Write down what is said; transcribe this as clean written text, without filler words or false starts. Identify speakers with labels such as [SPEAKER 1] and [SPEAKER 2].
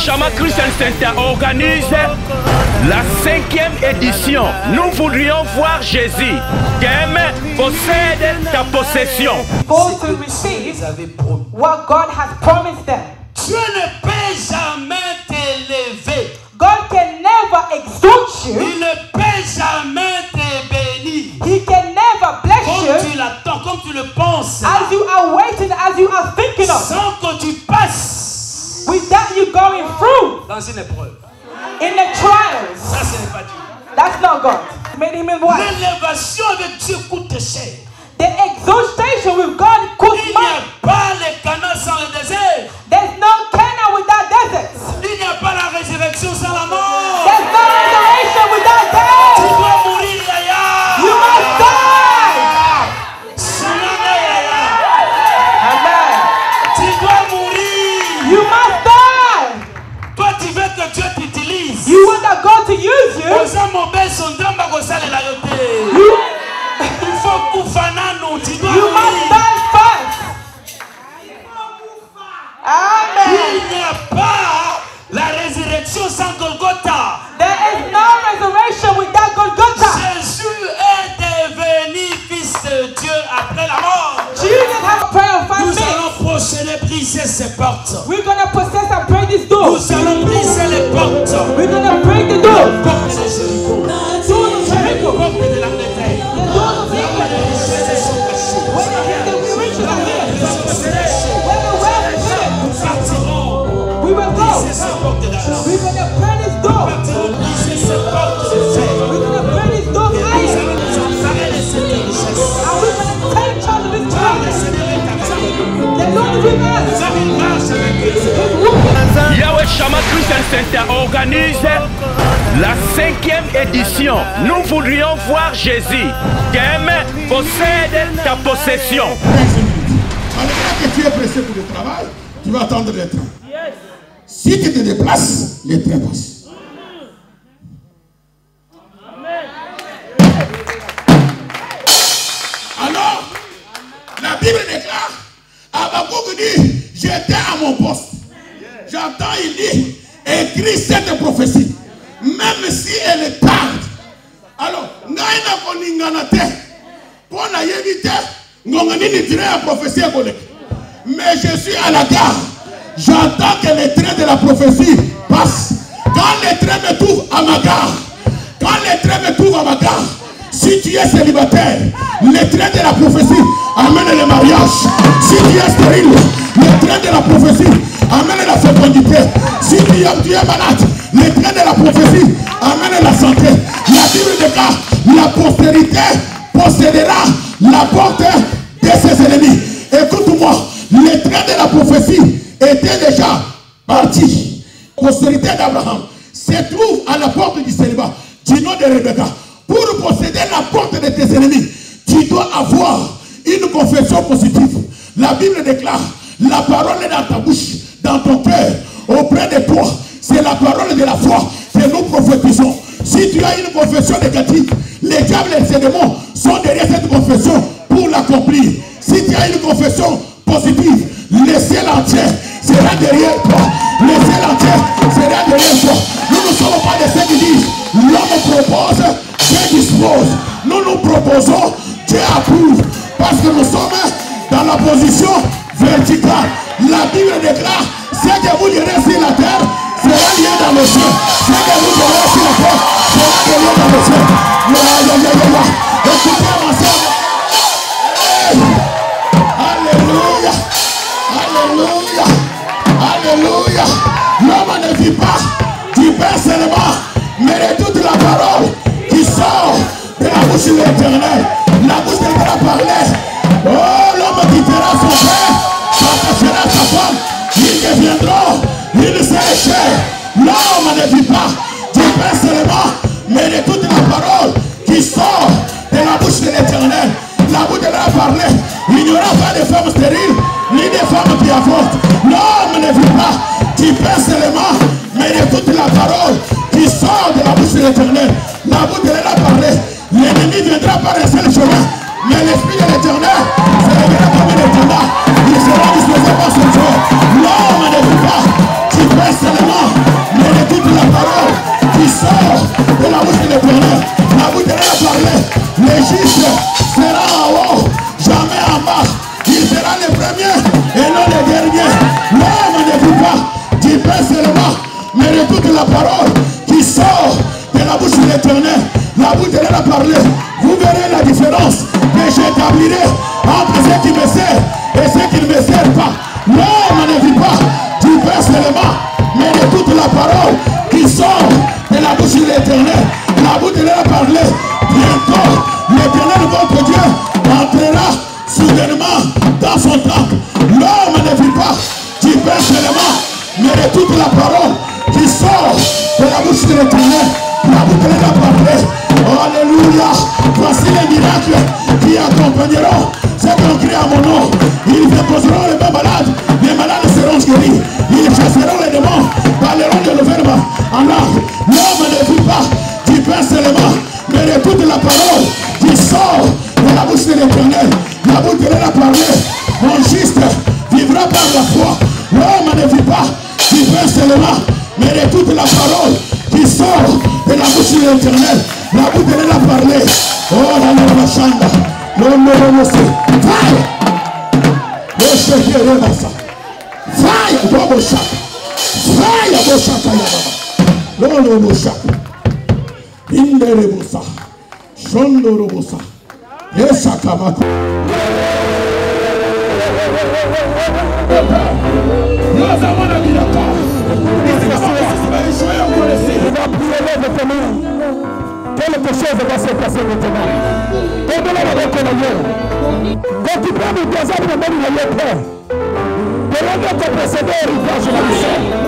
[SPEAKER 1] Chama Christian Center organise la 5e édition. Nous voudrions voir Jésus. Qu'aime possède ta possession.
[SPEAKER 2] Go to receive what God has promised them.
[SPEAKER 3] Dieu ne peut jamais t'élever.
[SPEAKER 2] God can never exalt you.
[SPEAKER 3] Il ne peut jamais te bénir.
[SPEAKER 2] He can never bless
[SPEAKER 3] Comme
[SPEAKER 2] you
[SPEAKER 3] tu l'attends, comme tu le penses.
[SPEAKER 2] as you are waiting, as you are thinking of.
[SPEAKER 3] Sans que tu passes
[SPEAKER 2] Without you going through
[SPEAKER 3] dans une épreuve.
[SPEAKER 2] in the trials.
[SPEAKER 3] Ça, ce n'est pas Dieu.
[SPEAKER 2] That's not God. Made him in what?
[SPEAKER 3] L'élévation avec Dieu coûte cher.
[SPEAKER 2] The exaltation with God costs
[SPEAKER 3] Il n'y
[SPEAKER 2] money.
[SPEAKER 3] a pas les canaux sans le désert.
[SPEAKER 2] There's no Canaan without deserts.
[SPEAKER 3] Il n'y a pas la résurrection sans la mort.
[SPEAKER 2] There's no resurrection without
[SPEAKER 3] Tu
[SPEAKER 2] death.
[SPEAKER 3] dois mourir, Yaya.
[SPEAKER 2] You must die.
[SPEAKER 3] Sunana, Yaya.
[SPEAKER 2] Amen.
[SPEAKER 3] Tu dois mourir.
[SPEAKER 2] You must die.
[SPEAKER 3] Toi, tu veux que Dieu t'utilise.
[SPEAKER 2] You want that God to use you.
[SPEAKER 3] Osa mobile son damba kosalela yo te.
[SPEAKER 2] You,
[SPEAKER 3] Il faut kufanano, tu dois
[SPEAKER 2] you must
[SPEAKER 3] mourir.
[SPEAKER 2] die first. Amen.
[SPEAKER 3] Il n'y a pas la résurrection sans Golgotha.
[SPEAKER 2] There is no resurrection without Golgotha.
[SPEAKER 3] Jésus est devenu fils de Dieu après la mort.
[SPEAKER 2] Jesus has a prayer of 5
[SPEAKER 3] Nous
[SPEAKER 2] minutes.
[SPEAKER 3] allons procéder, briser ces portes.
[SPEAKER 2] We're going to possess and break this door.
[SPEAKER 3] Nous allons briser les portes.
[SPEAKER 2] We're going to break the door.
[SPEAKER 3] Porte de Jéricho.
[SPEAKER 2] The doors of Jericho.
[SPEAKER 3] Porte de l'Angleterre.
[SPEAKER 2] The doors of England. Where the riches are here. Where the wealth is here.
[SPEAKER 3] Nous partirons.
[SPEAKER 2] We will go.
[SPEAKER 3] Briser ces portes d'argent.
[SPEAKER 2] We're going to break this door.
[SPEAKER 3] Nous partirons briser ces portes de fer.
[SPEAKER 2] We're going to break this door
[SPEAKER 3] Nous
[SPEAKER 2] iron.
[SPEAKER 3] allons nous emparer de cette richesse.
[SPEAKER 2] And we're going to take charge of this
[SPEAKER 3] Le
[SPEAKER 2] treasure.
[SPEAKER 3] Seigneur est avec nous.
[SPEAKER 2] The Lord is with us.
[SPEAKER 3] Nous avons une marche avec lui.
[SPEAKER 2] He's walking.
[SPEAKER 1] Yahweh Chama Christian Center organise la 5e édition. Nous voudrions voir Jésus. Qu'aime possède ta possession.
[SPEAKER 4] 15 minutes. Alors que tu es pressé pour le travail, tu vas attendre le train. Si tu te déplaces, le train passe. Alors, la Bible déclare, Habakkuk dit, j'étais à mon poste. J'entends, il dit, écris cette prophétie, même si elle est tarde. Alors, ngaina koninganate, pour na yevite, ngongani ni train à prophétie à collègue. Mais je suis à la gare. J'entends que le train de la prophétie passe. Quand le train me trouve à ma gare, si tu es célibataire, le train de la prophétie amène le mariage. Si tu es stérile, le train de la prophétie amène la fécondité. Si tu es malade, le train de la prophétie amène la santé. La Bible déclare, la postérité possédera la porte de ses ennemis. Écoute-moi, le train de la prophétie était déjà parti. La postérité d'Abraham se trouve à la porte du célibat du nom de Rebecca. Pour posséder la porte de tes ennemis, tu dois avoir une confession positive. La Bible déclare, la parole est dans ta bouche, dans ton cœur, auprès de toi. C'est la parole de la foi que nous prophétisons. Si tu as une confession négative, les diables et ses démons sont derrière cette confession pour l'accomplir. Si tu as une confession positive, le ciel entier sera derrière toi. Le ciel entier sera derrière toi. Nous ne sommes pas de ceux qui disent, l'homme propose, Dieu dispose. Nous nous proposons, Dieu approuve. Parce que nous sommes dans la position verticale. La Bible déclare, ce que vous lirez sur la terre sera lié dans le ciel. Ce que vous lirez sur la terre sera lié dans le ciel. Écoutez ma soeur. Alléluia. Alléluia. Alléluia. L'homme ne vit pas du pain seulement, mais de toute la parole qui sort de la bouche de l'Éternel. La bouche de l'Éternel parlait. Oh, l'homme quittera son père, s'attachera à sa femme, ils deviendront une seule chair. L'homme ne vit pas du pain seulement, mais de toute la parole qui sort de la bouche de l'Éternel. La bouche de l'Éternel parlait. Il n'y aura pas de femmes stériles, ni de femmes qui avortent. L'homme ne vit pas du pain seulement, mais de toute la parole qui sort de la bouche de l'Éternel. La bouche de l'Éternel parlait. L'ennemi viendra par un seul chemin, mais l'esprit de l'Éternel se révélera comme un étendard. Il sera disposé par son jour. L'homme ne vit pas du pain seulement, peux seulement mener toute la parole qui sort de la bouche de l'Éternel. La bouche de l'Éternel a parlé. Vous verrez la différence que j'établirai entre ceux qui me servent et ceux qui ne me servent pas. L'homme ne vit pas du pain seulement, mais de toute la parole qui sort de la bouche de l'Éternel. La bouche de l'Éternel a parlé. Bientôt, l'Éternel, votre Dieu, entrera soudainement dans son temple. L'homme ne vit pas du pain seulement, mais de toute la parole qui sort de la bouche de l'Éternel. La bouche de l'Éternel a parlé. Alléluia. Voici les miracles qui accompagneront ceux qui ont crié à mon nom. Ils déposeront les mains malades. Les malades seront guéris. Ils chasseront les démons. Parleront de l'ouverture en langue. L'homme ne vit pas du pain seulement, mais de toute la parole qui sort de la bouche de l'Éternel. La bouche de l'Éternel a parlé. Mon juste vivra par la foi. L'homme ne vit pas du pain seulement, mais de toute la parole qui sort de la bouche de l'Éternel. La bouche de l'Éternel a parlé. Oh la la chanda. L'homme ne sait. Fire. Le chef de l'Éternel. Fire. Bobo chak. Fire. Bobo chak. L'homme ne chak. Indere bosa. Shondoro bosa. Esa kamako. Nous avons la vie d'accord. Quelque chose va se passer maintenant. Quand tu prends le désert de mon père, de l'autre te précéder, il va se lancer.